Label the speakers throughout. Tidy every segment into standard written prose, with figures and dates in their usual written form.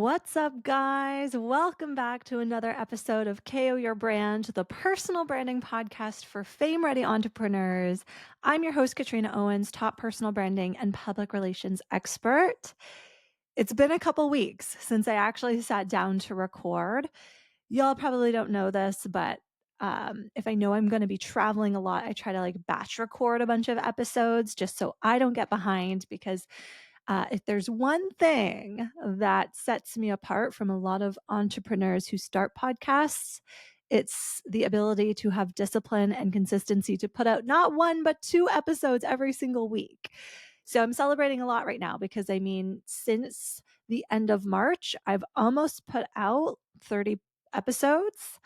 Speaker 1: What's up, guys? Welcome back to another episode of KO Your Brand, the personal branding podcast for fame ready entrepreneurs. I'm your host, Katrina Owens, top personal branding and public relations expert. It's been a couple weeks since I actually sat down to record. Y'all probably don't know this, but if I know I'm going to be traveling a lot, I try to batch record a bunch of episodes just so I don't get behind because if there's one thing that sets me apart from a lot of entrepreneurs who start podcasts, it's the ability to have discipline and consistency to put out not one, but two episodes every single week. So I'm celebrating a lot right now because since the end of March, I've almost put out 30 episodes.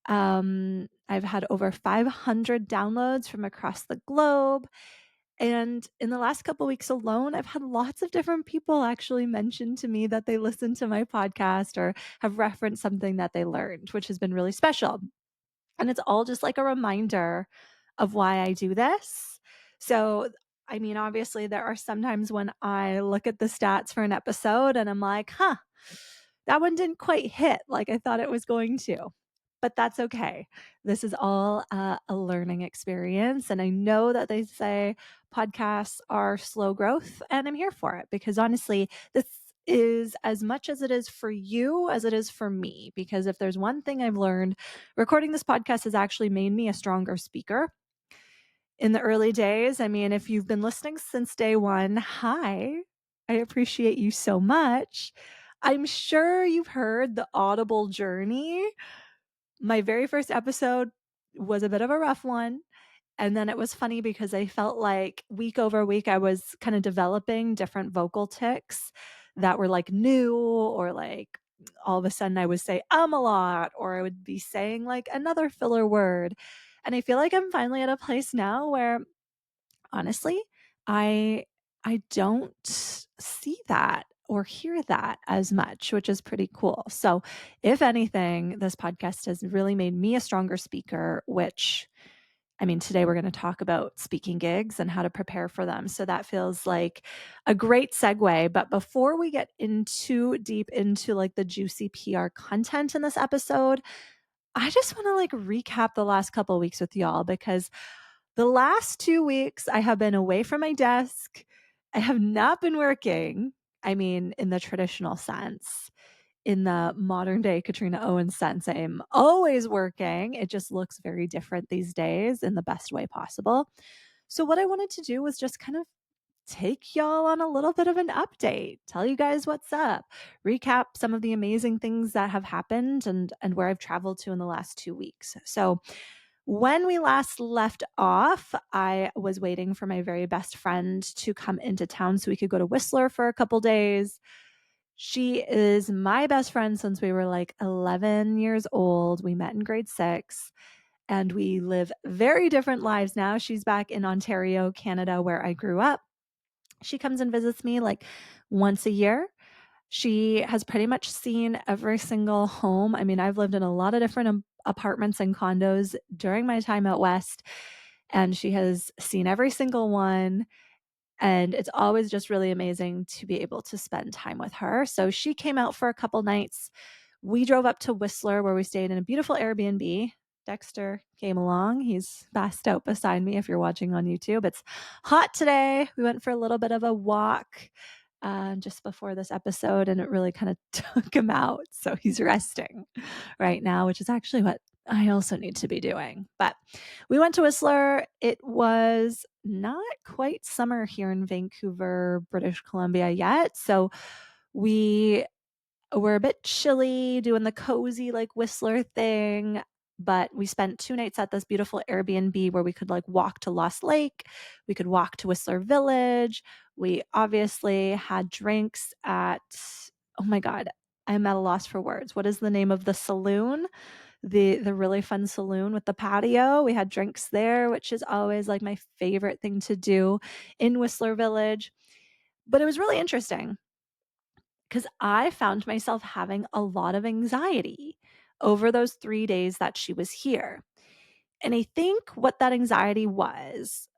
Speaker 1: I've had over 500 downloads from across the globe. And in the last couple weeks alone, I've had lots of different people actually mention to me that they listened to my podcast or have referenced something that they learned, which has been really special. And it's all just like a reminder of why I do this. So, obviously, there are some times when I look at the stats for an episode and I'm like, that one didn't quite hit like I thought it was going to. But that's okay. This is all a learning experience. And I know that they say podcasts are slow growth, and I'm here for it because honestly, this is as much as it is for you as it is for me. Because if there's one thing I've learned, recording this podcast has actually made me a stronger speaker. In the early days, if you've been listening since day one, hi, I appreciate you so much. I'm sure you've heard the Audible journey. My very first episode was a bit of a rough one. And then it was funny because I felt like week over week, I was kind of developing different vocal tics that were like new, or like all of a sudden I would say a lot, or I would be saying like another filler word. And I feel like I'm finally at a place now where honestly, I I don't see that or hear that as much, which is pretty cool. So, if anything, this podcast has really made me a stronger speaker, which today we're going to talk about speaking gigs and how to prepare for them. So that feels like a great segue. But before we get into deep into like the juicy PR content in this episode, I just want to recap the last couple of weeks with y'all because the last 2 weeks, I have been away from my desk. I have not been working. In the traditional sense, in the modern day Katrina Owens sense, I'm always working. It just looks very different these days in the best way possible. So, what I wanted to do was just kind of take y'all on a little bit of an update, tell you guys what's up, recap some of the amazing things that have happened and where I've traveled to in the last 2 weeks. So, when we last left off, I was waiting for my very best friend to come into town so we could go to Whistler for a couple days. She is my best friend since we were like 11 years old. We met in grade 6 and we live very different lives now. She's back in Ontario, Canada, where I grew up. She comes and visits me like once a year. She has pretty much seen every single home. I've lived in a lot of different apartments and condos during my time out west, and she has seen every single one. And it's always just really amazing to be able to spend time with her. So she came out for a couple nights. We drove up to Whistler where we stayed in a beautiful Airbnb. Dexter came along. He's passed out beside me if you're watching on YouTube. It's hot today. We went for a little bit of a walk just before this episode, and it really kind of took him out. So he's resting right now, which is actually what I also need to be doing. But we went to Whistler. It was not quite summer here in Vancouver, British Columbia yet. So we were a bit chilly doing the cozy like Whistler thing. But we spent 2 nights at this beautiful Airbnb where we could walk to Lost Lake. We could walk to Whistler Village. We obviously had drinks at, oh my God, I'm at a loss for words. What is the name of the saloon? The really fun saloon with the patio. We had drinks there, which is always like my favorite thing to do in Whistler Village. But it was really interesting because I found myself having a lot of anxiety over those 3 days that she was here. And I think what that anxiety was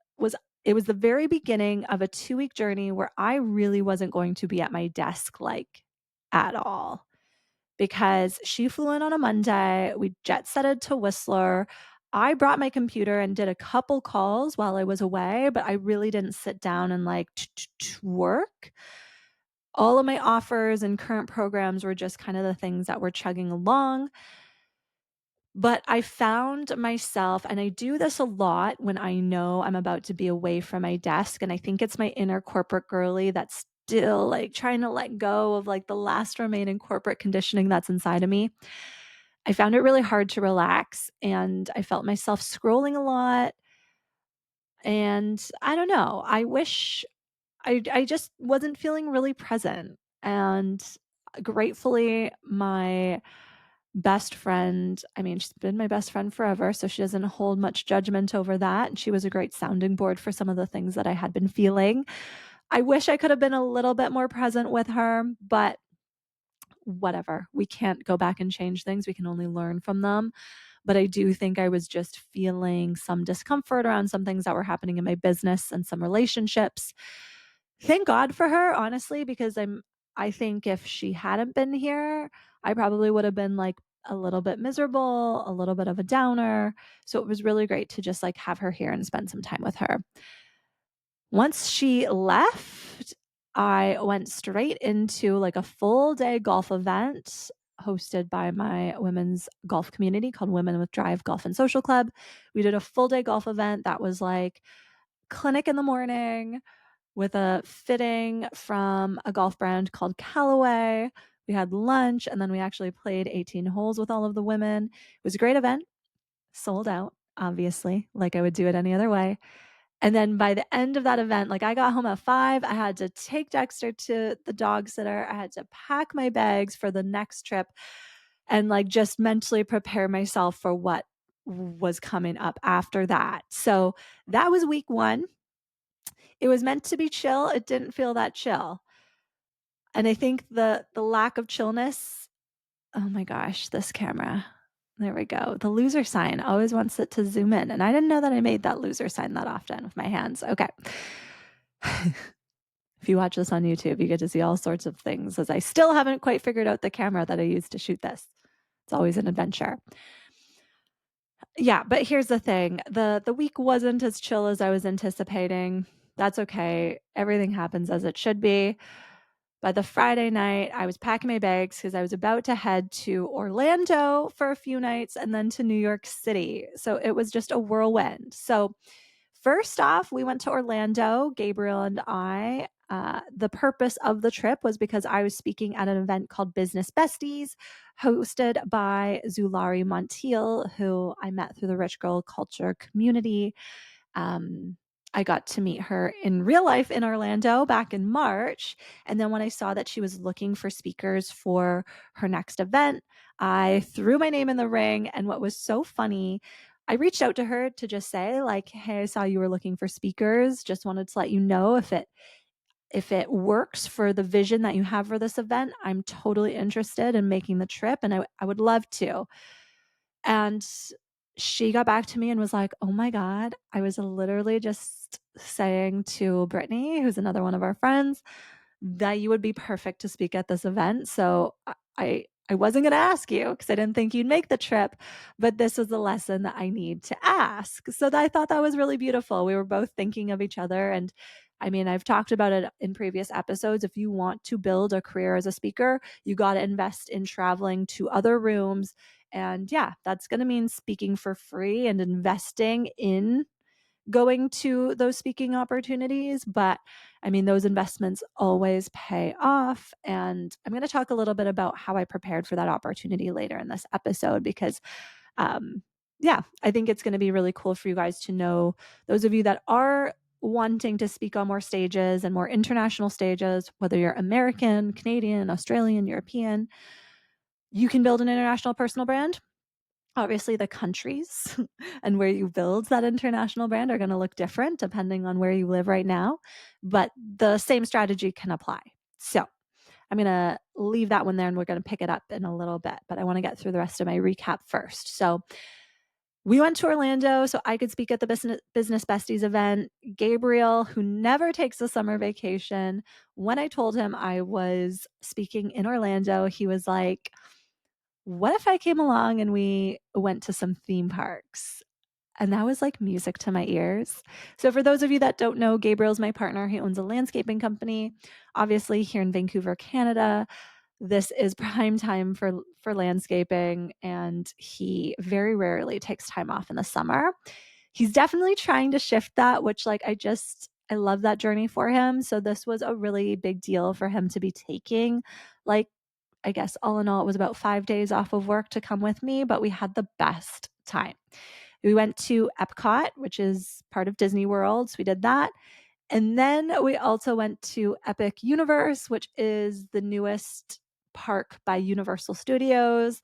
Speaker 1: it was the very beginning of a 2-week journey where I really wasn't going to be at my desk at all. because she flew in on a Monday. We jet setted to Whistler. I brought my computer and did a couple calls while I was away, but I really didn't sit down and like work. All of my offers and current programs were just kind of the things that were chugging along. But I found myself, and I do this a lot when I know I'm about to be away from my desk. And I think it's my inner corporate girly that's still like trying to let go of like the last remaining corporate conditioning that's inside of me. I found it really hard to relax, and I felt myself scrolling a lot. And I don't know, I wish I just wasn't feeling really present. And gratefully, my best friend, I mean, she's been my best friend forever, so she doesn't hold much judgment over that. And she was a great sounding board for some of the things that I had been feeling. I wish I could have been a little bit more present with her, but whatever. We can't go back and change things. We can only learn from them. But I do think I was just feeling some discomfort around some things that were happening in my business and some relationships. Thank God for her, honestly, because I think if she hadn't been here, I probably would have been like a little bit miserable, a little bit of a downer. So it was really great to just like have her here and spend some time with her. Once she left, I went straight into like a full day golf event hosted by my women's golf community called Women with Drive Golf and Social Club. We did a full day golf event that was like clinic in the morning with a fitting from a golf brand called Callaway. We had lunch, and then we actually played 18 holes with all of the women. It was a great event, sold out, obviously, like I would do it any other way. And then by the end of that event, like I got home at 5, I had to take Dexter to the dog sitter. I had to pack my bags for the next trip and like just mentally prepare myself for what was coming up after that. So that was week 1. It was meant to be chill. It didn't feel that chill. And I think the lack of chillness, oh my gosh, this camera. There we go. The loser sign always wants it to zoom in. And I didn't know that I made that loser sign that often with my hands. Okay. If you watch this on YouTube, you get to see all sorts of things, as I still haven't quite figured out the camera that I used to shoot this. It's always an adventure. Yeah, but here's the thing. The week wasn't as chill as I was anticipating. That's okay. Everything happens as it should be. By the Friday night, I was packing my bags because I was about to head to Orlando for a few nights and then to New York City. So it was just a whirlwind. So first off, we went to Orlando, Gabriel and I. The purpose of the trip was because I was speaking at an event called Business Besties, hosted by Zulari Montiel, who I met through the Rich Girl Culture community. I got to meet her in real life in Orlando back in March. And then when I saw that she was looking for speakers for her next event, I threw my name in the ring. And what was so funny, I reached out to her to just say, like, hey, I saw you were looking for speakers. Just wanted to let you know if it works for the vision that you have for this event, I'm totally interested in making the trip, and I would love to. And she got back to me and was like, oh my God, I was literally just saying to Brittany, who's another one of our friends, that you would be perfect to speak at this event. So I wasn't going to ask you because I didn't think you'd make the trip, but this was the lesson that I need to ask. So I thought that was really beautiful. We were both thinking of each other. And I mean, I've talked about it in previous episodes. If you want to build a career as a speaker, you got to invest in traveling to other rooms. And yeah, that's going to mean speaking for free and investing in going to those speaking opportunities. But I mean, those investments always pay off. And I'm going to talk a little bit about how I prepared for that opportunity later in this episode because, yeah, I think it's going to be really cool for you guys to know, those of you that are wanting to speak on more stages and more international stages, whether you're American, Canadian, Australian, European, you can build an international personal brand. Obviously, the countries and where you build that international brand are going to look different depending on where you live right now, but the same strategy can apply. So I'm going to leave that one there and we're going to pick it up in a little bit, but I want to get through the rest of my recap first. So we went to Orlando so I could speak at the Business Besties event. Gabriel, who never takes a summer vacation, when I told him I was speaking in Orlando, he was like, what if I came along and we went to some theme parks? And that was like music to my ears. So, for those of you that don't know, Gabriel's my partner. He owns a landscaping company, obviously here in Vancouver, Canada. This is prime time for landscaping, and he very rarely takes time off in the summer. He's definitely trying to shift that, which like I love that journey for him. So this was a really big deal for him to be taking, like, I guess all in all it was about 5 days off of work to come with me, but we had the best time. We went to Epcot, which is part of Disney World. So we did that. And then we also went to Epic Universe, which is the newest park by Universal Studios.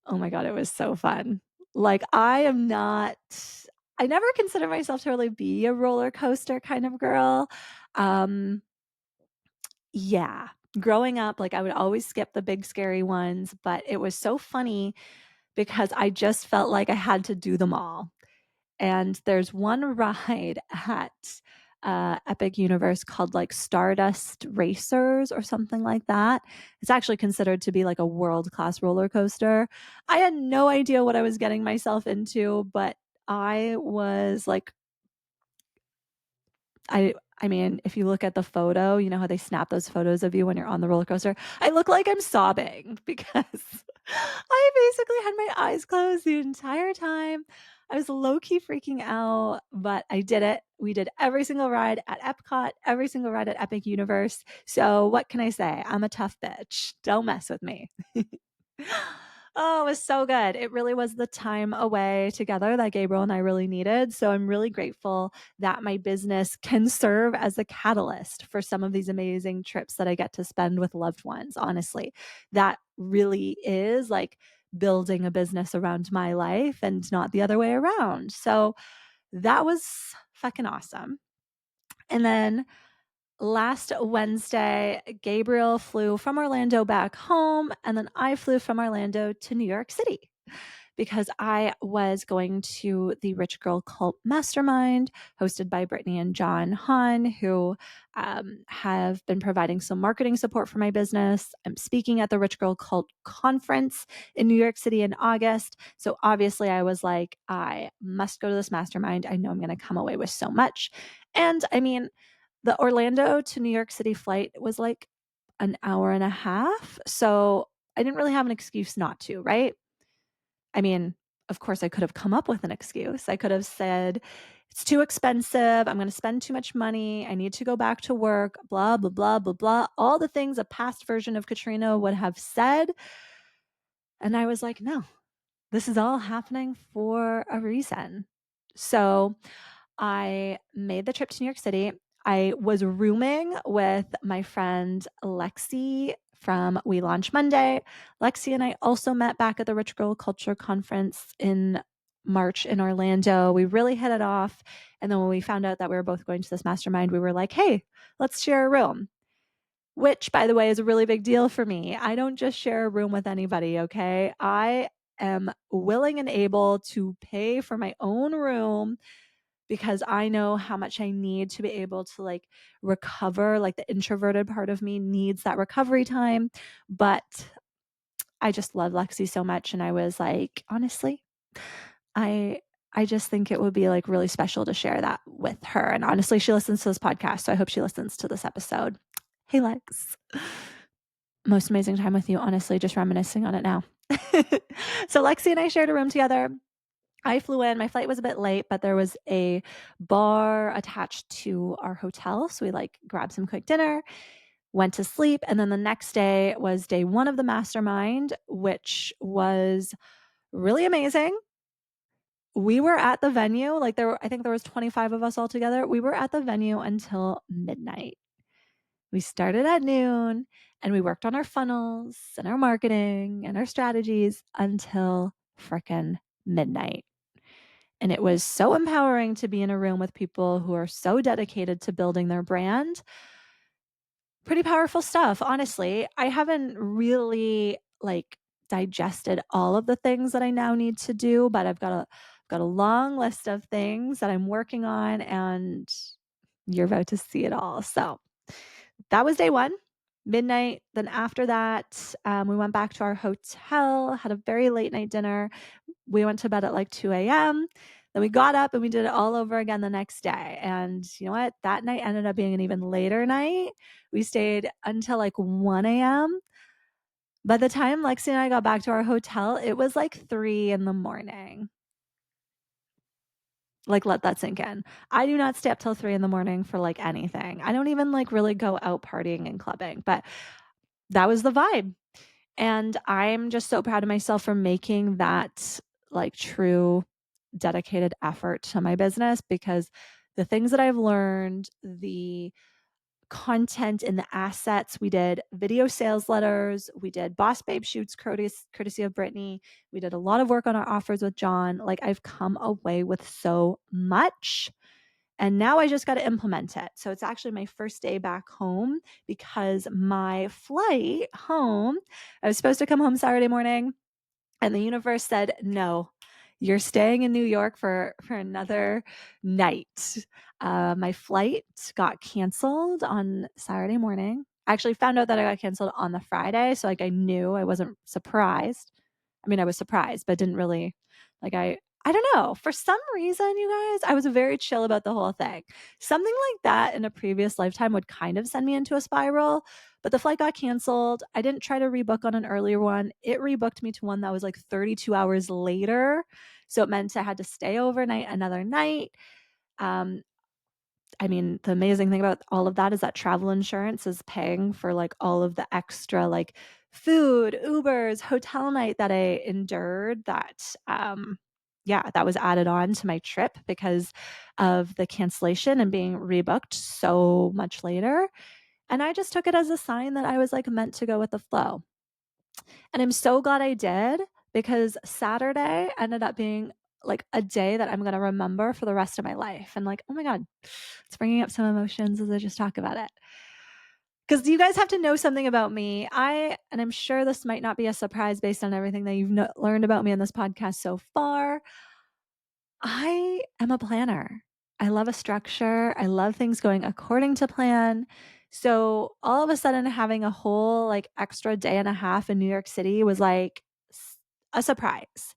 Speaker 1: Oh my God, it was so fun. Like, I never consider myself to really be a roller coaster kind of girl. Um, yeah, growing up, like, I would always skip the big scary ones, but it was so funny because I just felt like I had to do them all. And there's one ride at Epic Universe called like Stardust Racers or something like that. It's actually considered to be like a world class roller coaster. I had no idea what I was getting myself into, but I was like, I mean, if you look at the photo, you know how they snap those photos of you when you're on the roller coaster? I look like I'm sobbing because I basically had my eyes closed the entire time. I was low key freaking out, but I did it. We did every single ride at Epcot, every single ride at Epic Universe. So, what can I say? I'm a tough bitch. Don't mess with me. Oh, it was so good. It really was the time away together that Gabriel and I really needed. So I'm really grateful that my business can serve as a catalyst for some of these amazing trips that I get to spend with loved ones. Honestly, that really is like building a business around my life and not the other way around. So that was fucking awesome. And then last Wednesday, Gabriel flew from Orlando back home, and then I flew from Orlando to New York City because I was going to the Rich Girl Cult Mastermind hosted by Brittany and John Hahn, who have been providing some marketing support for my business. I'm speaking at the Rich Girl Cult Conference in New York City in August. So obviously, I was like, I must go to this mastermind. I know I'm going to come away with so much. And I mean, the Orlando to New York City flight was like an hour and a half. So I didn't really have an excuse not to, right? I mean, of course, I could have come up with an excuse. I could have said, it's too expensive. I'm going to spend too much money. I need to go back to work, blah, blah, blah, blah, blah. All the things a past version of Katrina would have said. And I was like, no, this is all happening for a reason. So I made the trip to New York City. I was rooming with my friend Lexi from We Launch Monday. Lexi and I also met back at the Rich Girl Culture Conference in March in Orlando. We really hit it off. And then when we found out that we were both going to this mastermind, we were like, hey, let's share a room, which, by the way, is a really big deal for me. I don't just share a room with anybody, okay? I am willing and able to pay for my own room because I know how much I need to be able to like recover. Like, the introverted part of me needs that recovery time. But I just love Lexi so much. And I was like, honestly, I I just think it would be like really special to share that with her. And honestly, she listens to this podcast. So I hope she listens to this episode. Hey, Lex. Most amazing time with you, honestly, just reminiscing on it now. So Lexi and I shared a room together. I flew in. My flight was a bit late, but there was a bar attached to our hotel. So we like grabbed some quick dinner, went to sleep. And then the next day was day one of the mastermind, which was really amazing. We were at the venue, like I think there was 25 of us all together. We were at the venue until midnight. We started at noon and we worked on our funnels and our marketing and our strategies until frickin' midnight. And it was so empowering to be in a room with people who are so dedicated to building their brand. Pretty powerful stuff, honestly. I haven't really like digested all of the things that I now need to do, but I've got a long list of things that I'm working on, and you're about to see it all. So that was day one. midnight. Then after that, we went back to our hotel, had a very late night dinner. We went to bed at like 2 a.m. Then we got up and we did it all over again the next day. And you know what? That night ended up being an even later night. We stayed until like 1 a.m. By the time Lexi and I got back to our hotel, it was like 3 in the morning. Like, let that sink in. I do not stay up till 3 in the morning for like anything. I don't even like really go out partying and clubbing, but that was the vibe. And I'm just so proud of myself for making that like true dedicated effort to my business, because the things that I've learned, the content and the assets, we did video sales letters, we did boss babe shoots courtesy of Brittany, we did a lot of work on our offers with John. Like, I've come away with so much, and now I just got to implement it. So it's actually my first day back home, because my flight home, I was supposed to come home Saturday morning, and the universe said, no, you're staying in New York for another night. My flight got canceled on Saturday morning. I actually found out that I got canceled on the Friday. So like, I knew, I wasn't surprised. I mean, I was surprised, but didn't really like, I don't know. For some reason, you guys, I was very chill about the whole thing. Something like that in a previous lifetime would kind of send me into a spiral, but the flight got canceled. I didn't try to rebook on an earlier one. It rebooked me to one that was like 32 hours later. So it meant I had to stay overnight another night. Um, I mean, the amazing thing about all of that is that travel insurance is paying for like all of the extra like food, Ubers, hotel night that I endured, that yeah, that was added on to my trip because of the cancellation and being rebooked so much later. And I just took it as a sign that I was like meant to go with the flow. And I'm so glad I did, because Saturday ended up being like a day that I'm going to remember for the rest of my life. And like, oh my God, it's bringing up some emotions as I just talk about it. Because you guys have to know something about me. And I'm sure this might not be a surprise based on everything that you've learned about me on this podcast so far. I am a planner. I love a structure. I love things going according to plan. So all of a sudden, having a whole like extra day and a half in New York City was like a surprise.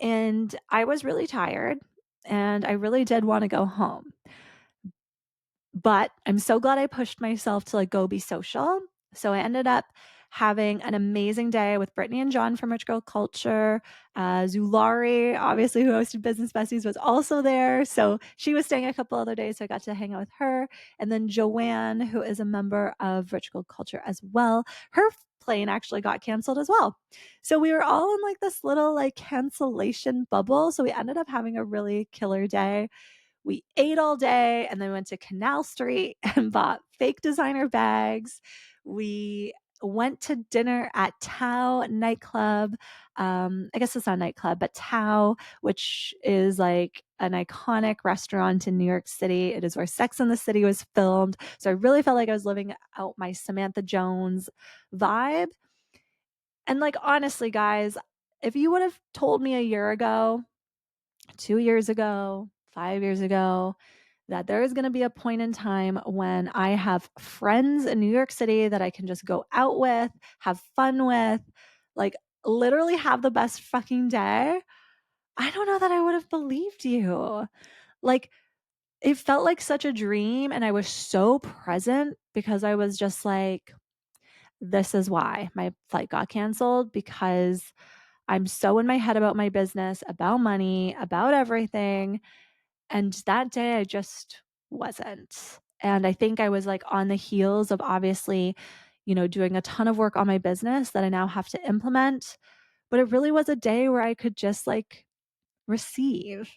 Speaker 1: And I was really tired, and I really did want to go home. But I'm so glad I pushed myself to like go be social. So I ended up having an amazing day with Brittany and John from Rich Girl Culture. Zulari, obviously, who hosted Business Besties, was also there. So she was staying a couple other days, so I got to hang out with her. And then Joanne, who is a member of Rich Girl Culture as well, her plane actually got canceled as well. So we were all in like this little like cancellation bubble. So we ended up having a really killer day. We ate all day, and then went to Canal Street and bought fake designer bags. We went to dinner at Tao nightclub. I guess it's not a nightclub, but Tao, which is like an iconic restaurant in New York City. It is where Sex and the City was filmed. So I really felt like I was living out my Samantha Jones vibe. And like, honestly, guys, if you would have told me a year ago, 2 years ago, 5 years ago, that there is going to be a point in time when I have friends in New York City that I can just go out with, have fun with, like literally have the best fucking day, I don't know that I would have believed you. Like, it felt like such a dream. And I was so present, because I was just like, this is why my flight got canceled, because I'm so in my head about my business, about money, about everything. And that day I just wasn't. And I think I was like on the heels of obviously, doing a ton of work on my business that I now have to implement. But it really was a day where I could just like receive.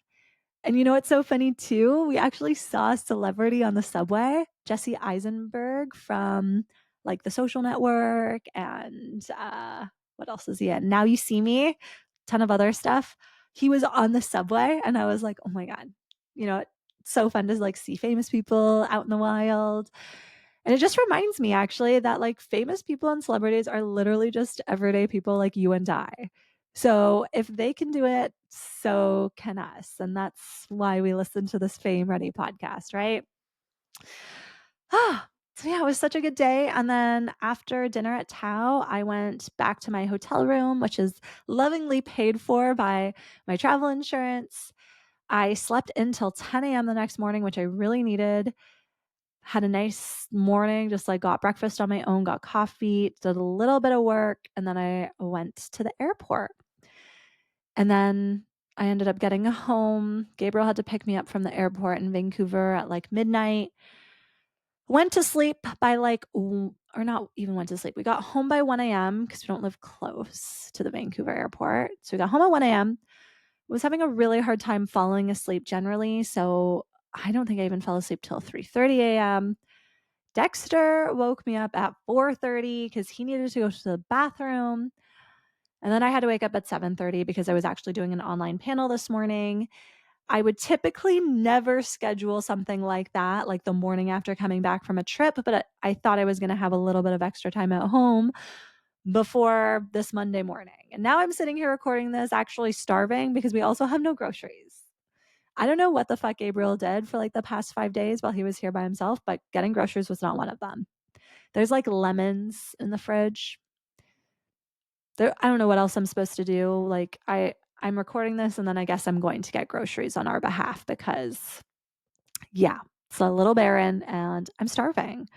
Speaker 1: And you know what's so funny too? We actually saw a celebrity on the subway, Jesse Eisenberg from like The Social Network, and what else is he in? Now You See Me, ton of other stuff. He was on the subway, and I was like, oh my God, it's so fun to like see famous people out in the wild. And it just reminds me actually that like famous people and celebrities are literally just everyday people like you and I. So if they can do it, so can us. And that's why we listen to this Fame Ready podcast, right? So yeah, it was such a good day. And then after dinner at Tao, I went back to my hotel room, which is lovingly paid for by my travel insurance. I slept until 10 a.m. the next morning, which I really needed. Had a nice morning, just like got breakfast on my own, got coffee, did a little bit of work, and then I went to the airport. And then I ended up getting home. Gabriel had to pick me up from the airport in Vancouver at like midnight. Went to sleep by like, or not even went to sleep. We got home by 1 a.m. because we don't live close to the Vancouver airport. So we got home at 1 a.m. Was having a really hard time falling asleep generally. So I don't think I even fell asleep till 3:30 a.m. Dexter woke me up at 4:30 because he needed to go to the bathroom. And then I had to wake up at 7:30 because I was actually doing an online panel this morning. I would typically never schedule something like that, like the morning after coming back from a trip, but I thought I was going to have a little bit of extra time at home before this Monday morning. And now I'm sitting here recording this actually starving because we also have no groceries. I don't know what the fuck Gabriel did for like the past 5 days while he was here by himself, but getting groceries was not one of them. There's like lemons in the fridge. I don't know what else I'm supposed to do. Like I'm recording this and then I guess I'm going to get groceries on our behalf because yeah, it's a little barren and I'm starving.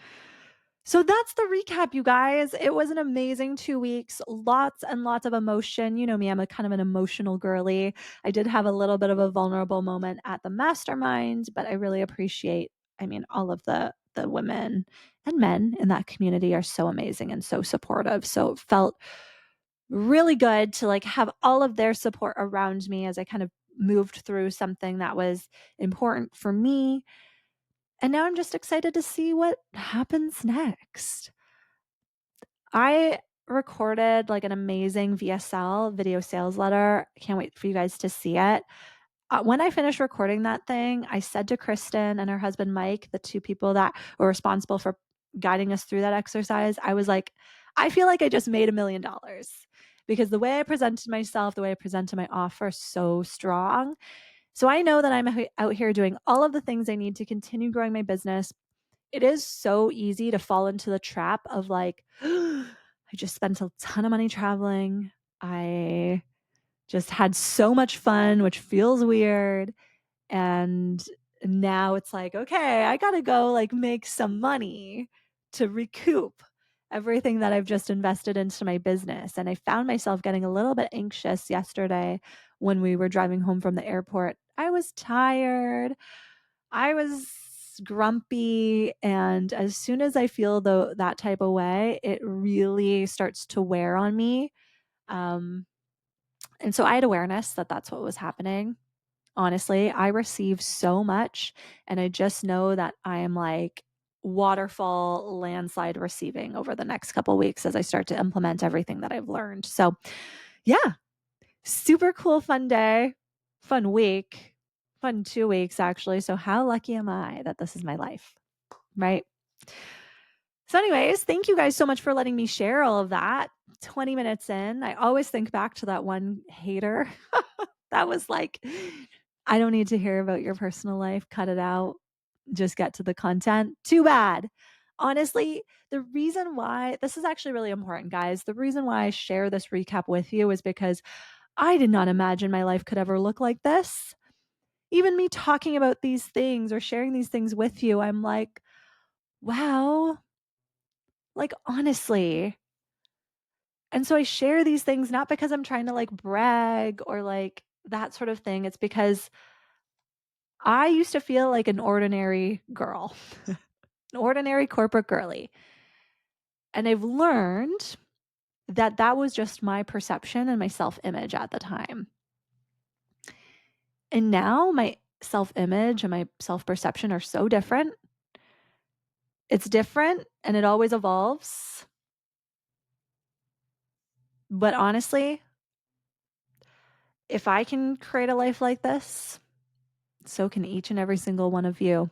Speaker 1: So that's the recap, you guys. It was an amazing 2 weeks, lots and lots of emotion. You know me, I'm a kind of an emotional girly. I did have a little bit of a vulnerable moment at the mastermind, but I really appreciate, I mean, all of the women and men in that community are so amazing and so supportive. So it felt really good to like have all of their support around me as I kind of moved through something that was important for me. And now I'm just excited to see what happens next. I recorded like an amazing VSL video sales letter. I can't wait for you guys to see it. When I finished recording that thing, I said to Kristen and her husband Mike, the two people that were responsible for guiding us through that exercise, I was like, I feel like I just made $1,000,000 because the way I presented myself, the way I presented my offer is so strong. So I know that I'm out here doing all of the things I need to continue growing my business. It is so easy to fall into the trap of like, I just spent a ton of money traveling. I just had so much fun, which feels weird. And now it's like, okay, I got to go like make some money to recoup everything that I've just invested into my business. And I found myself getting a little bit anxious yesterday when we were driving home from the airport. I was tired. I was grumpy. And as soon as I feel that type of way, it really starts to wear on me. Um, and so I had awareness that that's what was happening. Honestly, I receive so much, and I just know that I am like waterfall landslide receiving over the next couple weeks as I start to implement everything that I've learned. So, yeah, super cool, fun day, fun week, fun 2 weeks actually. So, how lucky am I that this is my life, right? So, anyways, thank you guys so much for letting me share all of that. 20 minutes in, I always think back to that one hater that was like, I don't need to hear about your personal life. Cut it out. Just get to the content. Too bad. Honestly, the reason why this is actually really important, guys, the reason why I share this recap with you is because I did not imagine my life could ever look like this. Even me talking about these things or sharing these things with you, I'm like, wow, like honestly. And so I share these things not because I'm trying to like brag or like that sort of thing. It's because I used to feel like an ordinary girl, an ordinary corporate girly. And I've learned that that was just my perception and my self image at the time. And now my self image and my self perception are so different. It's different and it always evolves. But honestly, if I can create a life like this, so can each and every single one of you.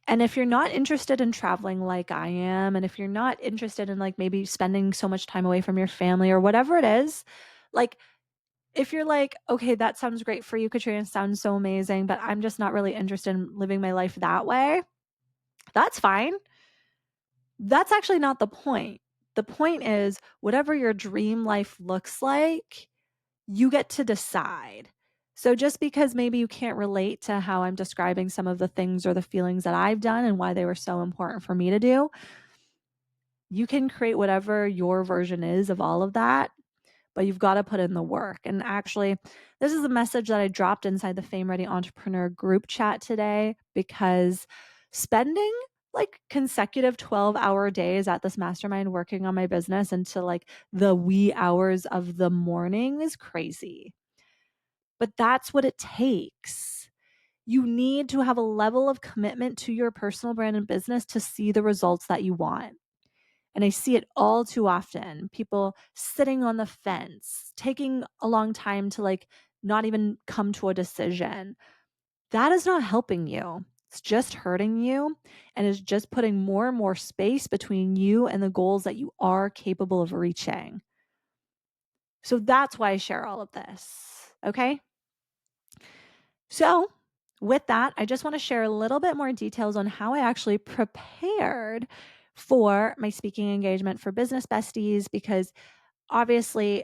Speaker 1: And if you're not interested in traveling like I am, and if you're not interested in like maybe spending so much time away from your family or whatever it is, like if you're like, okay, that sounds great for you, Katrina, sounds so amazing, but I'm just not really interested in living my life that way, that's fine. That's actually not the point. The point is, whatever your dream life looks like, you get to decide. So just because maybe you can't relate to how I'm describing some of the things or the feelings that I've done and why they were so important for me to do, you can create whatever your version is of all of that, but you've got to put in the work. And actually, this is a message that I dropped inside the Fame Ready Entrepreneur group chat today, because spending like consecutive 12-hour days at this mastermind working on my business into like the wee hours of the morning is crazy. But that's what it takes. You need to have a level of commitment to your personal brand and business to see the results that you want. And I see it all too often. People sitting on the fence, taking a long time to like not even come to a decision. That is not helping you. It's just hurting you and is just putting more and more space between you and the goals that you are capable of reaching. So that's why I share all of this. Okay. So, with that, I just want to share a little bit more details on how I actually prepared for my speaking engagement for Business Besties, because obviously,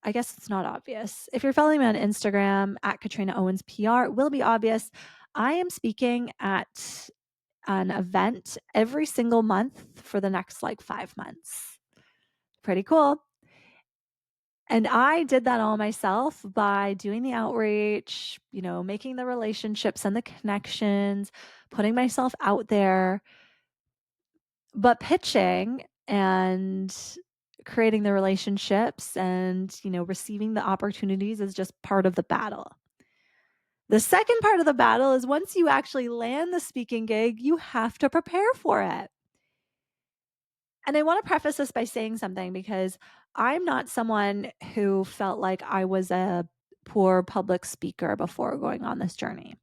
Speaker 1: I guess it's not obvious. If you're following me on Instagram at Katrina Owens PR, it will be obvious. I am speaking at an event every single month for the next like 5 months. Pretty cool. And I did that all myself by doing the outreach, making the relationships and the connections, putting myself out there. But pitching and creating the relationships and, receiving the opportunities is just part of the battle. The second part of the battle is once you actually land the speaking gig, you have to prepare for it. And I want to preface this by saying something, because I'm not someone who felt like I was a poor public speaker before going on this journey.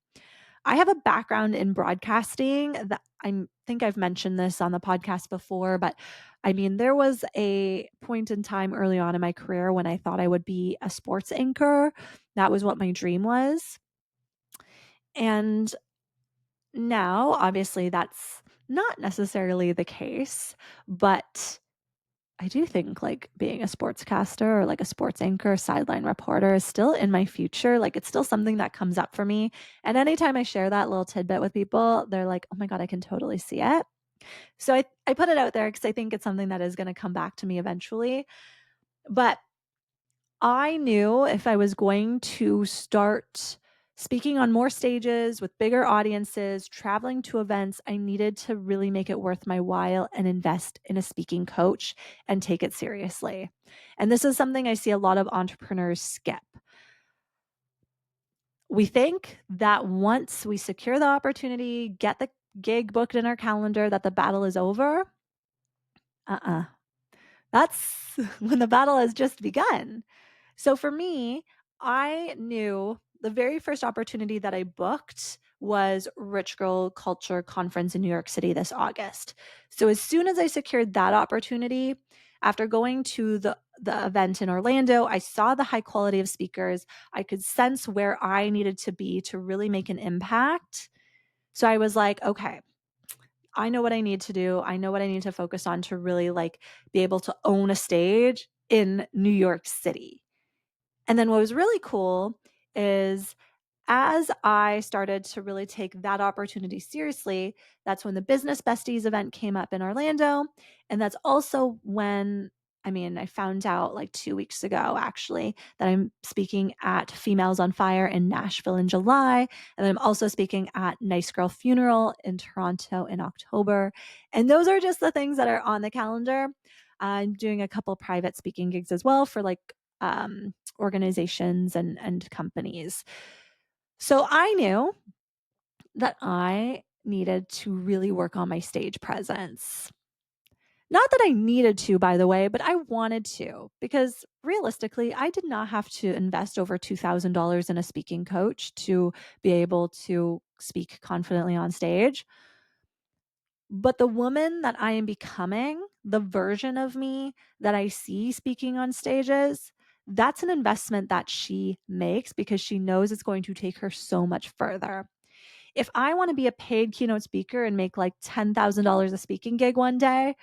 Speaker 1: I have a background in broadcasting that I think I've mentioned this on the podcast before, but I mean, there was a point in time early on in my career when I thought I would be a sports anchor. That was what my dream was. And now, obviously, that's not necessarily the case, but I do think like being a sportscaster or like a sports anchor, sideline reporter is still in my future. Like it's still something that comes up for me. And anytime I share that little tidbit with people, they're like, oh my God, I can totally see it. So I put it out there because I think it's something that is going to come back to me eventually. But I knew if I was going to start speaking on more stages with bigger audiences, traveling to events, I needed to really make it worth my while and invest in a speaking coach and take it seriously. And this is something I see a lot of entrepreneurs skip. We think that once we secure the opportunity, get the gig booked in our calendar, that the battle is over. That's when the battle has just begun. So for me, I knew the very first opportunity that I booked was Rich Girl Culture Conference in New York City this August. So as soon as I secured that opportunity, after going to the event in Orlando, I saw the high quality of speakers. I could sense where I needed to be to really make an impact. So I was like, okay, I know what I need to do. I know what I need to focus on to really like be able to own a stage in New York City. And then what was really cool is as I started to really take that opportunity seriously, that's when the Business Besties event came up in Orlando. And that's also when, I found out like 2 weeks ago, actually, that I'm speaking at Females on Fire in Nashville in July. And I'm also speaking at Nice Girl Funeral in Toronto in October. And those are just the things that are on the calendar. I'm doing a couple private speaking gigs as well for like organizations and companies. So I knew that I needed to really work on my stage presence. Not that I needed to, by the way, but I wanted to, because realistically, I did not have to invest over $2,000 in a speaking coach to be able to speak confidently on stage. But the woman that I am becoming, the version of me that I see speaking on stages, that's an investment that she makes because she knows it's going to take her so much further. If I want to be a paid keynote speaker and make like $10,000 a speaking gig one day,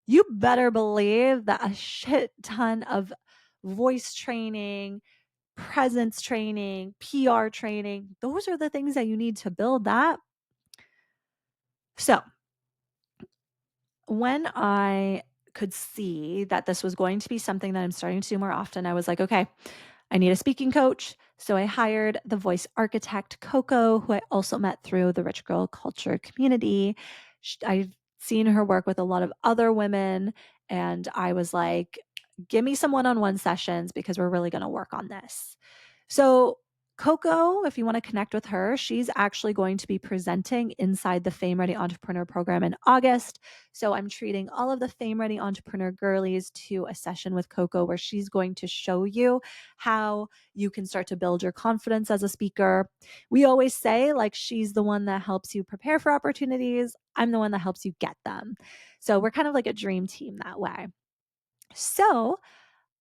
Speaker 1: you better believe that a shit ton of voice training, presence training, PR training, those are the things that you need to build that. So when I could see that this was going to be something that I'm starting to do more often, I was like, okay, I need a speaking coach. So I hired the voice architect, Coco, who I also met through the Rich Girl Culture community. I've seen her work with a lot of other women. And I was like, give me some one-on-one sessions because we're really going to work on this. So Coco, if you want to connect with her, she's actually going to be presenting inside the Fame Ready Entrepreneur program in August. So I'm treating all of the Fame Ready Entrepreneur girlies to a session with Coco where she's going to show you how you can start to build your confidence as a speaker. We always say, like, she's the one that helps you prepare for opportunities. I'm the one that helps you get them. So we're kind of like a dream team that way. So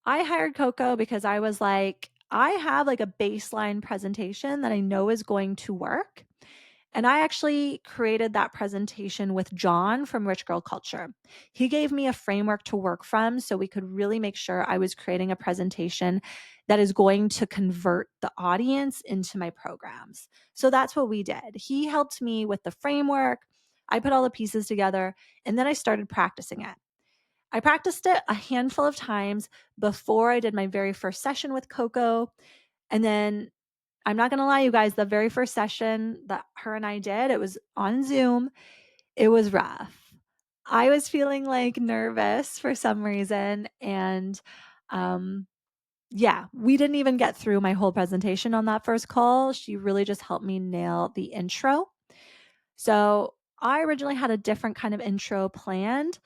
Speaker 1: I hired Coco because I was like, I have like a baseline presentation that I know is going to work. And I actually created that presentation with John from Rich Girl Culture. He gave me a framework to work from so we could really make sure I was creating a presentation that is going to convert the audience into my programs. So that's what we did. He helped me with the framework. I put all the pieces together and then I started practicing it. I practiced it a handful of times before I did my very first session with Coco. And then I'm not going to lie, you guys, the very first session that her and I did, it was on Zoom. It was rough. I was feeling like nervous for some reason. And yeah, we didn't even get through my whole presentation on that first call. She really just helped me nail the intro. So I originally had a different kind of intro planned.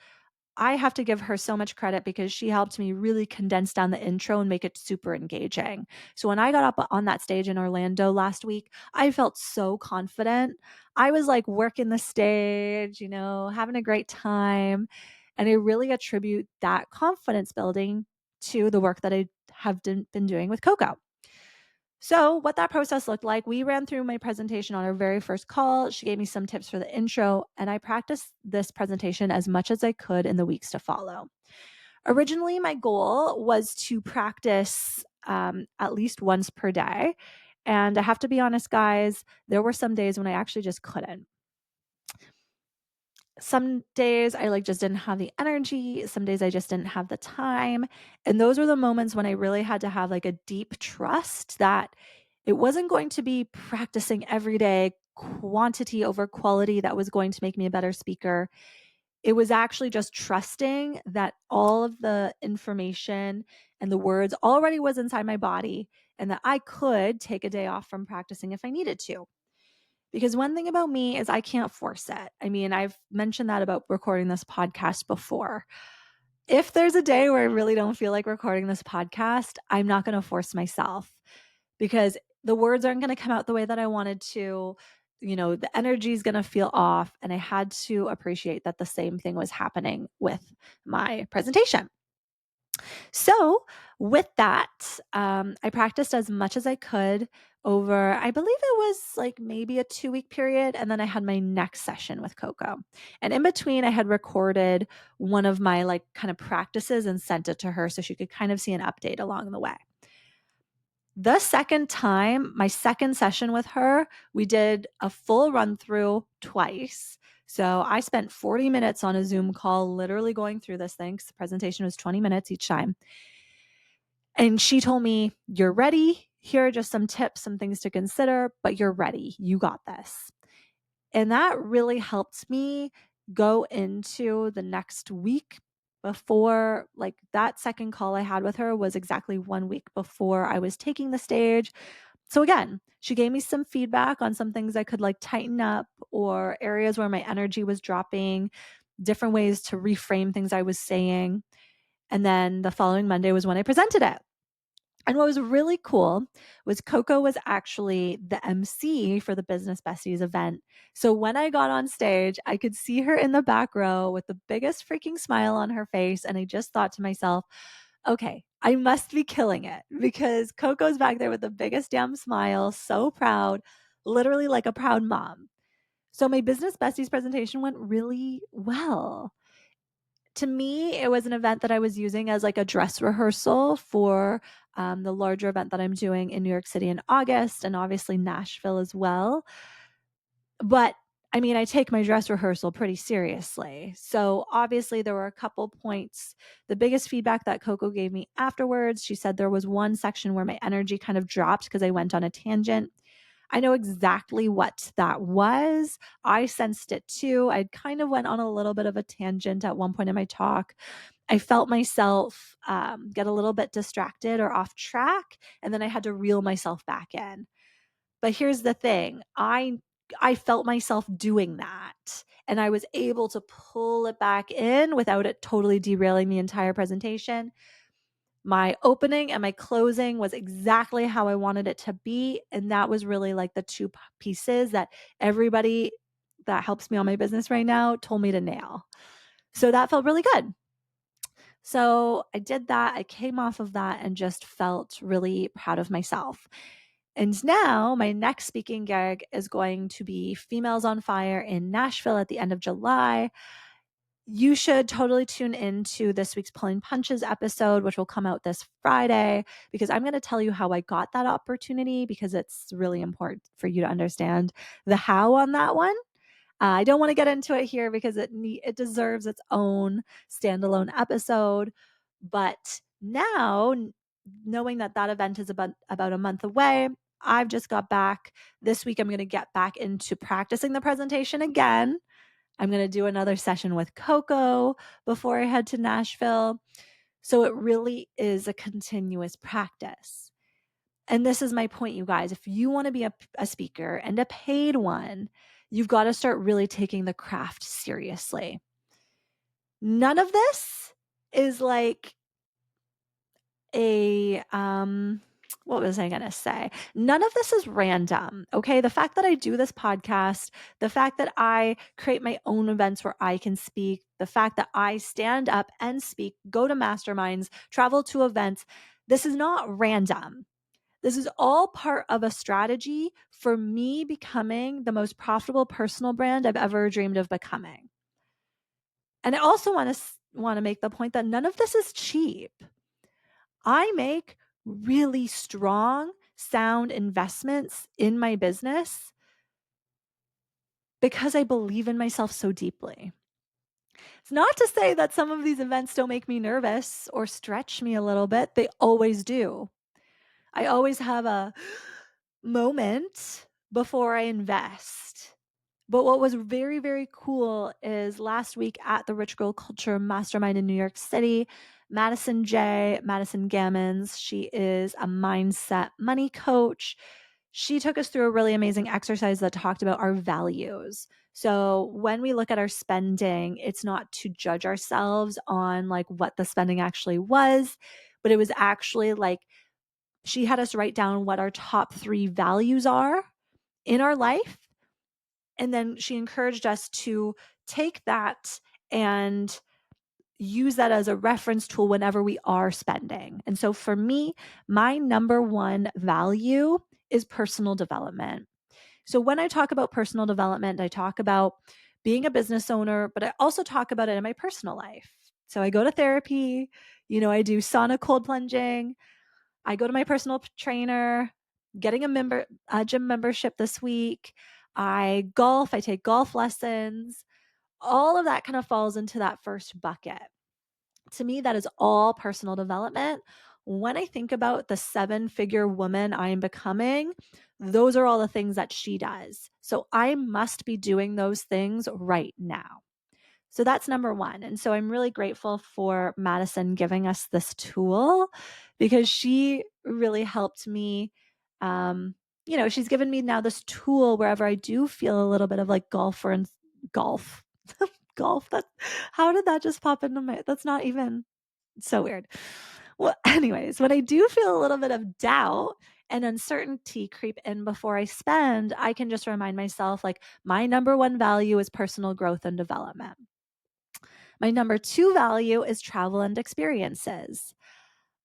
Speaker 1: I have to give her so much credit because she helped me really condense down the intro and make it super engaging. So when I got up on that stage in Orlando last week, I felt so confident. I was like working the stage, having a great time. And I really attribute that confidence building to the work that I have been doing with Coco. So, what that process looked like, we ran through my presentation on our very first call. She gave me some tips for the intro, and I practiced this presentation as much as I could in the weeks to follow. Originally, my goal was to practice at least once per day. And I have to be honest, guys, there were some days when I actually just couldn't. Some days I just didn't have the energy. Some days I just didn't have the time. And those were the moments when I really had to have like a deep trust that it wasn't going to be practicing every day, quantity over quality, that was going to make me a better speaker. It was actually just trusting that all of the information and the words already was inside my body and that I could take a day off from practicing if I needed to. Because one thing about me is I can't force it. I mean, I've mentioned that about recording this podcast before. If there's a day where I really don't feel like recording this podcast, I'm not going to force myself because the words aren't going to come out the way that I wanted to. The energy is going to feel off. And I had to appreciate that the same thing was happening with my presentation. So, with that, I practiced as much as I could over, I believe it was like maybe a 2-week period. And then I had my next session with Coco. And in between, I had recorded one of my like kind of practices and sent it to her so she could kind of see an update along the way. The second time, my second session with her, we did a full run through twice. So I spent 40 minutes on a Zoom call, literally going through this thing because the presentation was 20 minutes each time. And she told me, you're ready. Here are just some tips, some things to consider, but you're ready. You got this. And that really helped me go into the next week before, like that second call I had with her was exactly 1 week before I was taking the stage. So again, she gave me some feedback on some things I could like tighten up or areas where my energy was dropping, different ways to reframe things I was saying. And then the following Monday was when I presented it. And what was really cool was Coco was actually the MC for the Business Besties event. So when I got on stage, I could see her in the back row with the biggest freaking smile on her face. And I just thought to myself, okay, I must be killing it because Coco's back there with the biggest damn smile, so proud. literally like a proud mom. So my Business Besties presentation went really well. To me, it was an event that I was using as like a dress rehearsal for the larger event that I'm doing in New York City in August, and obviously Nashville as well. But I mean, I take my dress rehearsal pretty seriously. So obviously, there were a couple points. The biggest feedback that Coco gave me afterwards, she said there was one section where my energy kind of dropped because I went on a tangent. I know exactly what that was. I sensed it too. I kind of went on a little bit of a tangent at one point in my talk. I felt myself get a little bit distracted or off track, and then I had to reel myself back in. But here's the thing. I felt myself doing that, and I was able to pull it back in without it totally derailing the entire presentation. My opening and my closing was exactly how I wanted it to be, and that was really like the two pieces that everybody that helps me on my business right now told me to nail. So that felt really good. So I did that. I came off of that and just felt really proud of myself. And now my next speaking gig is going to be Females on Fire in Nashville at the end of July. You should totally tune into this week's Pulling Punches episode, which will come out this Friday, because I'm going to tell you how I got that opportunity, because it's really important for you to understand the how on that one. I don't want to get into it here because it deserves its own standalone episode. But now, knowing that that event is about a month away, I've just got back. This week, I'm going to get back into practicing the presentation again. I'm going to do another session with Coco before I head to Nashville. So it really is a continuous practice. And this is my point, you guys. If you want to be a speaker and a paid one, you've got to start really taking the craft seriously. None of this is like a what was I going to say? None of this is random. Okay. The fact that I do this podcast, the fact that I create my own events where I can speak, the fact that I stand up and speak, go to masterminds, travel to events, this is not random. This is all part of a strategy for me becoming the most profitable personal brand I've ever dreamed of becoming. And I also want to make the point that none of this is cheap. I make really strong, sound investments in my business because I believe in myself so deeply. It's not to say that some of these events don't make me nervous or stretch me a little bit. They always do. I always have a moment before I invest. But what was very, very cool is last week at the Rich Girl Culture Mastermind in New York City, Madison Gammons, she is a mindset money coach. She took us through a really amazing exercise that talked about our values. So when we look at our spending, it's not to judge ourselves on like what the spending actually was, but it was actually like she had us write down what our top 3 values are in our life. And then she encouraged us to take that and use that as a reference tool whenever we are spending. And so for me, my number one value is personal development. So when I talk about personal development, I talk about being a business owner, but I also talk about it in my personal life. So I go to therapy, I do sauna cold plunging, I go to my personal trainer, getting a gym membership this week. I golf, I take golf lessons. All of that kind of falls into that first bucket. To me, that is all personal development. When I think about the 7-figure woman I am becoming, those are all the things that she does. So I must be doing those things right now. So that's number one. And so I'm really grateful for Madison giving us this tool, because she really helped me. She's given me now this tool wherever I do feel a little bit of like golf. Golf. How did that just pop into my, that's not even so weird. Well, anyways, when I do feel a little bit of doubt and uncertainty creep in before I spend, I can just remind myself like my number one value is personal growth and development. My number 2 value is travel and experiences.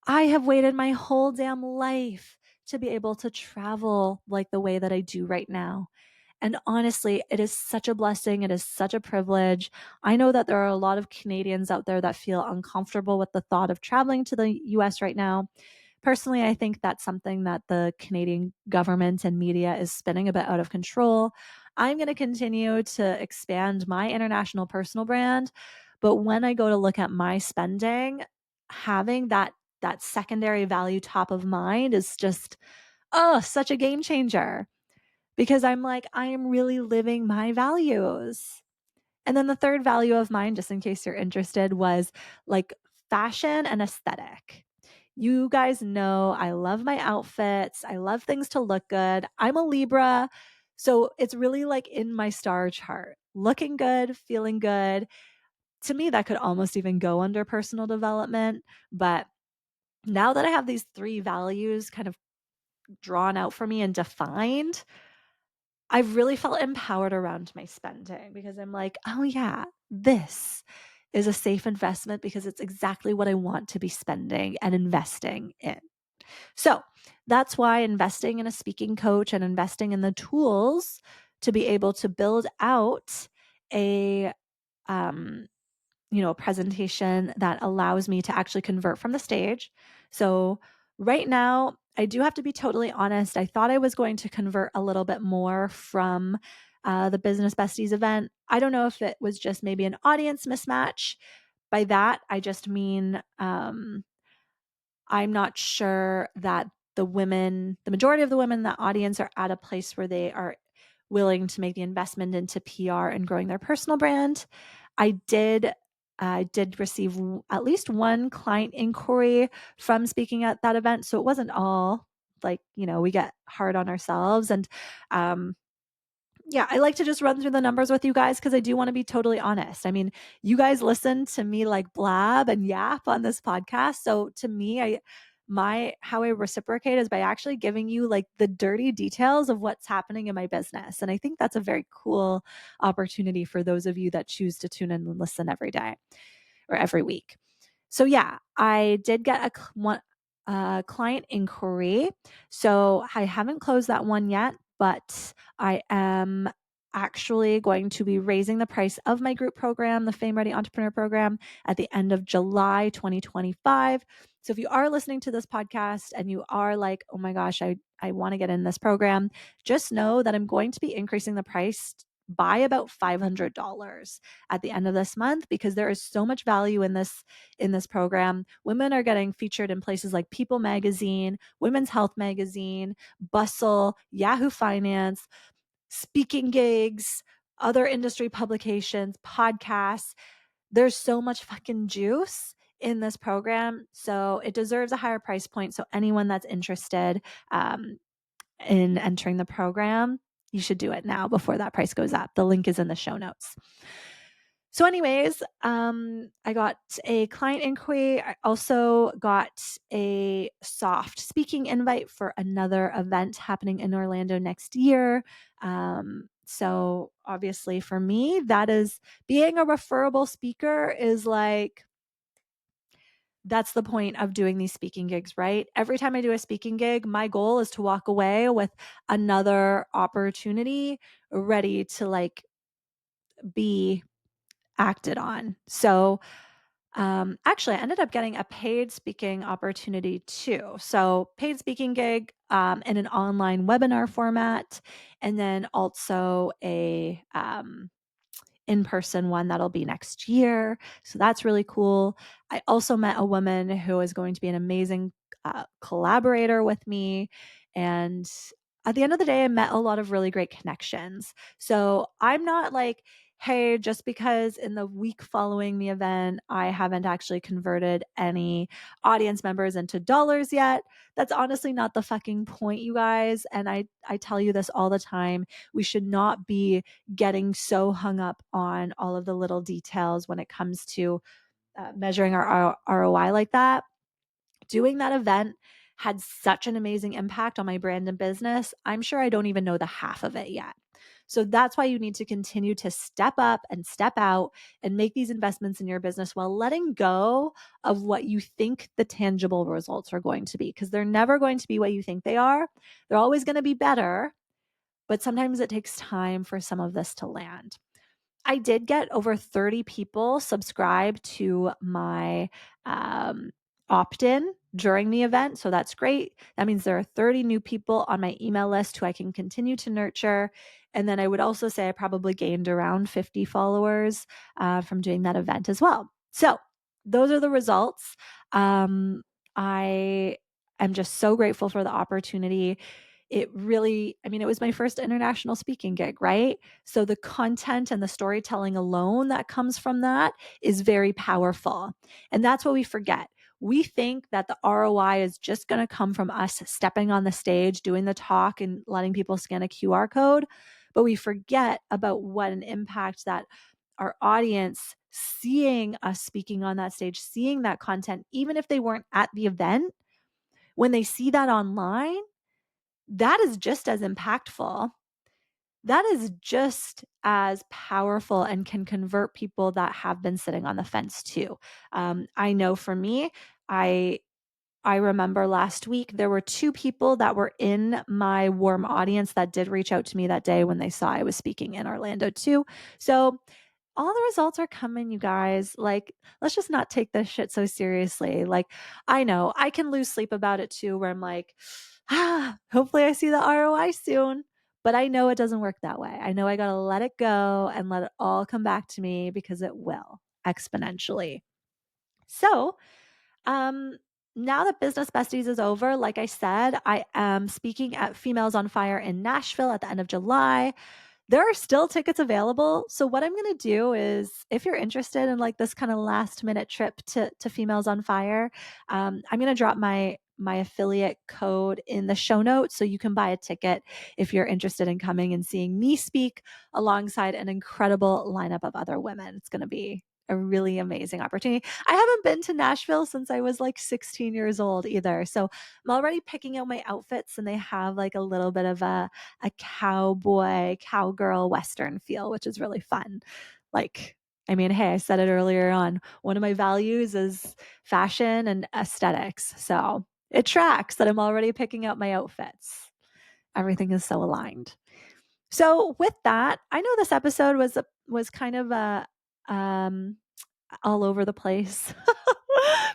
Speaker 1: I have waited my whole damn life to be able to travel like the way that I do right now. And honestly, it is such a blessing. It is such a privilege. I know that there are a lot of Canadians out there that feel uncomfortable with the thought of traveling to the US right now. Personally, I think that's something that the Canadian government and media is spinning a bit out of control. I'm going to continue to expand my international personal brand, but when I go to look at my spending, having that secondary value top of mind is just such a game changer, because I'm like, I am really living my values. And then the third value of mine, just in case you're interested, was like fashion and aesthetic. You guys know I love my outfits. I love things to look good. I'm a Libra. So it's really like in my star chart, looking good, feeling good. To me, that could almost even go under personal development. But now that I have these three values kind of drawn out for me and defined, I've really felt empowered around my spending, because I'm like, oh, yeah, this is a safe investment because it's exactly what I want to be spending and investing in. So that's why investing in a speaking coach and investing in the tools to be able to build out a um, presentation that allows me to actually convert from the stage. So right now, I do have to be totally honest. I thought I was going to convert a little bit more from the Business Besties event. I don't know if it was just maybe an audience mismatch. By that, I just mean I'm not sure that the majority of the women in the audience are at a place where they are willing to make the investment into PR and growing their personal brand. I did receive at least one client inquiry from speaking at that event. So it wasn't all like, we get hard on ourselves. And um, yeah, I like to just run through the numbers with you guys because I do want to be totally honest. I mean, you guys listen to me like blab and yap on this podcast. So to me, how I reciprocate is by actually giving you like the dirty details of what's happening in my business. And I think that's a very cool opportunity for those of you that choose to tune in and listen every day or every week. So yeah, I did get a client inquiry. So I haven't closed that one yet, but I am actually going to be raising the price of my group program, the Fame Ready Entrepreneur Program, at the end of July 2025. So if you are listening to this podcast and you are like, oh my gosh, I want to get in this program, just know that I'm going to be increasing the price by about $500 at the end of this month, because there is so much value in this program. Women are getting featured in places like People Magazine, Women's Health Magazine, Bustle, Yahoo Finance, speaking gigs, other industry publications, podcasts. There's so much fucking juice in this program. So it deserves a higher price point. So anyone that's interested in entering the program, you should do it now before that price goes up. The link is in the show notes. So anyways, I got a client inquiry. I also got a soft speaking invite for another event happening in Orlando next year. So obviously for me, that is, being a referable speaker is like, that's the point of doing these speaking gigs, right? Every time I do a speaking gig, my goal is to walk away with another opportunity ready to like be acted on. So actually, I ended up getting a paid speaking opportunity too. So paid speaking gig in an online webinar format, and then also a in-person one that'll be next year. So that's really cool. I also met a woman who is going to be an amazing collaborator with me. And at the end of the day, I met a lot of really great connections. So I'm not like, hey, just because in the week following the event, I haven't actually converted any audience members into dollars yet. That's honestly not the fucking point, you guys. And I tell you this all the time. We should not be getting so hung up on all of the little details when it comes to measuring our ROI like that. Doing that event had such an amazing impact on my brand and business. I'm sure I don't even know the half of it yet. So that's why you need to continue to step up and step out and make these investments in your business while letting go of what you think the tangible results are going to be, because they're never going to be what you think they are. They're always going to be better, but sometimes it takes time for some of this to land. I did get over 30 people subscribe to my opt-in during the event. So that's great. That means there are 30 new people on my email list who I can continue to nurture. And then I would also say I probably gained around 50 followers from doing that event as well. So those are the results. I am just so grateful for the opportunity. It really, I mean, it was my first international speaking gig, right? So the content and the storytelling alone that comes from that is very powerful. And that's what we forget. We think that the ROI is just going to come from us stepping on the stage, doing the talk, and letting people scan a QR code. But we forget about what an impact that our audience seeing us speaking on that stage, seeing that content, even if they weren't at the event, when they see that online, that is just as impactful. That is just as powerful and can convert people that have been sitting on the fence too. I know for me, I remember last week there were 2 people that were in my warm audience that did reach out to me that day when they saw I was speaking in Orlando too. So all the results are coming, you guys. Like, let's just not take this shit so seriously. Like, I know I can lose sleep about it too, where I'm like, hopefully I see the ROI soon. But I know it doesn't work that way. I know I got to let it go and let it all come back to me, because it will exponentially. So, um, now that Business Besties is over, like I said, I am speaking at Females on Fire in Nashville at the end of July. There are still tickets available. So what I'm going to do is, if you're interested in like this kind of last minute trip to Females on Fire, I'm going to drop my affiliate code in the show notes so you can buy a ticket if you're interested in coming and seeing me speak alongside an incredible lineup of other women. It's going to be a really amazing opportunity. I haven't been to Nashville since I was like 16 years old either. So I'm already picking out my outfits, and they have like a little bit of a cowboy, cowgirl Western feel, which is really fun. Like, I mean, hey, I said it earlier on. One of my values is fashion and aesthetics. So it tracks that I'm already picking out my outfits. Everything is so aligned. So with that, I know this episode was kind of a all over the place,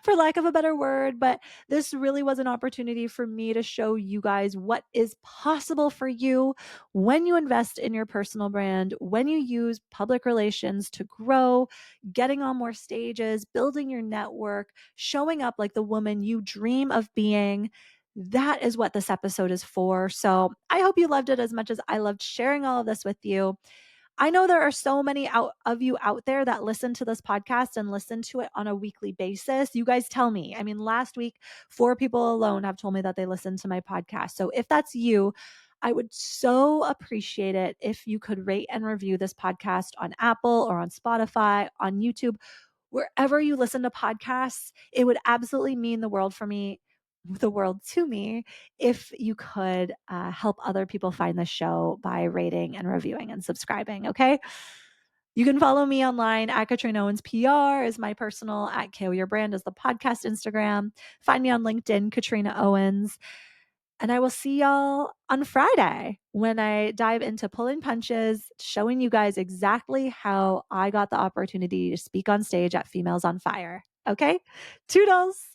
Speaker 1: for lack of a better word. But this really was an opportunity for me to show you guys what is possible for you when you invest in your personal brand, when you use public relations to grow, getting on more stages, building your network, showing up like the woman you dream of being. That is what this episode is for. So I hope you loved it as much as I loved sharing all of this with you. I know there are so many of you out there that listen to this podcast and listen to it on a weekly basis. You guys tell me. I mean, last week, 4 people alone have told me that they listen to my podcast. So if that's you, I would so appreciate it if you could rate and review this podcast on Apple or on Spotify, on YouTube, wherever you listen to podcasts. It would absolutely mean the world to me if you could help other people find the show by rating and reviewing and subscribing. Okay. You can follow me online at Katrina Owens PR is my personal, at KO Your Brand is the podcast Instagram. Find me on LinkedIn, Katrina Owens. And I will see y'all on Friday when I dive into pulling punches, showing you guys exactly how I got the opportunity to speak on stage at Females on Fire. Okay. Toodles.